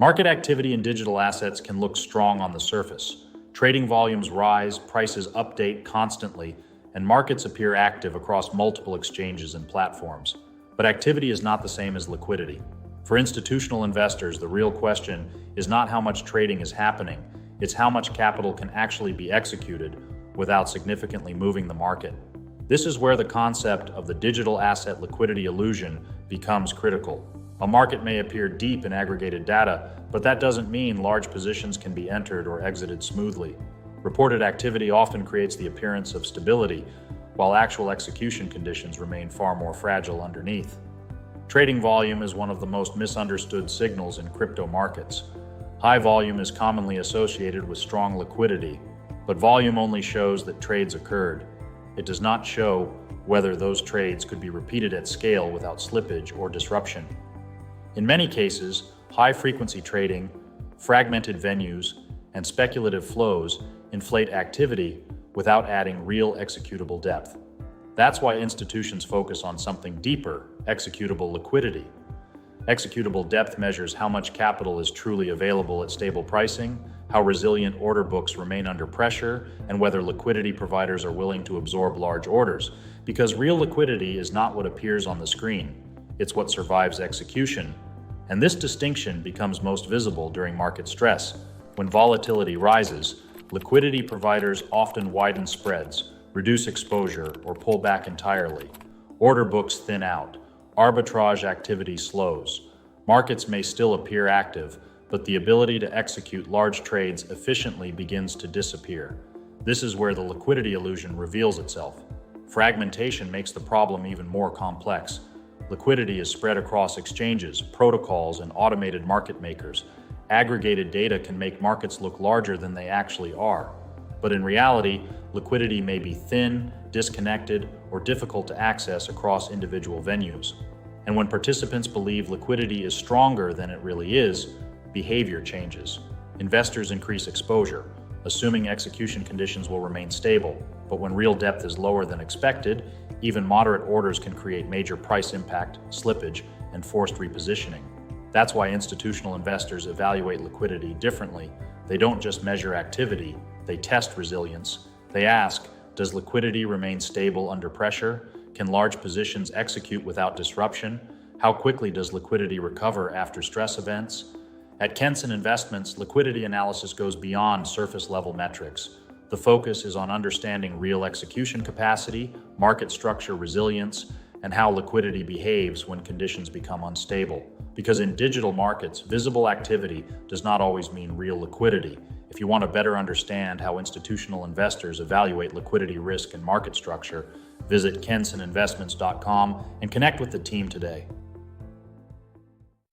Market activity in digital assets can look strong on the surface. Trading volumes rise, prices update constantly, and markets appear active across multiple exchanges and platforms. But activity is not the same as liquidity. For institutional investors, the real question is not how much trading is happening, it's how much capital can actually be executed without significantly moving the market. This is where the concept of the digital asset liquidity illusion becomes critical. A market may appear deep in aggregated data, but that doesn't mean large positions can be entered or exited smoothly. Reported activity often creates the appearance of stability, while actual execution conditions remain far more fragile underneath. Trading volume is one of the most misunderstood signals in crypto markets. High volume is commonly associated with strong liquidity, but volume only shows that trades occurred. It does not show whether those trades could be repeated at scale without slippage or disruption. In many cases, high-frequency trading, fragmented venues, and speculative flows inflate activity without adding real executable depth. That's why institutions focus on something deeper, executable liquidity. Executable depth measures how much capital is truly available at stable pricing, how resilient order books remain under pressure, and whether liquidity providers are willing to absorb large orders. Because real liquidity is not what appears on the screen, it's what survives execution. And this distinction becomes most visible during market stress. When volatility rises, liquidity providers often widen spreads, reduce exposure, or pull back entirely. Order books thin out. Arbitrage activity slows. Markets may still appear active, but the ability to execute large trades efficiently begins to disappear. This is where the liquidity illusion reveals itself. Fragmentation makes the problem even more complex. Liquidity is spread across exchanges, protocols, and automated market makers. Aggregated data can make markets look larger than they actually are. But in reality, liquidity may be thin, disconnected, or difficult to access across individual venues. And when participants believe liquidity is stronger than it really is, behavior changes. Investors increase exposure, assuming execution conditions will remain stable. But when real depth is lower than expected, even moderate orders can create major price impact, slippage, and forced repositioning. That's why institutional investors evaluate liquidity differently. They don't just measure activity, they test resilience. They ask, does liquidity remain stable under pressure? Can large positions execute without disruption? How quickly does liquidity recover after stress events? At Kenson Investments, liquidity analysis goes beyond surface-level metrics. The focus is on understanding real execution capacity, market structure resilience, and how liquidity behaves when conditions become unstable. Because in digital markets, visible activity does not always mean real liquidity. If you want to better understand how institutional investors evaluate liquidity risk and market structure, visit kensoninvestments.com and connect with the team today.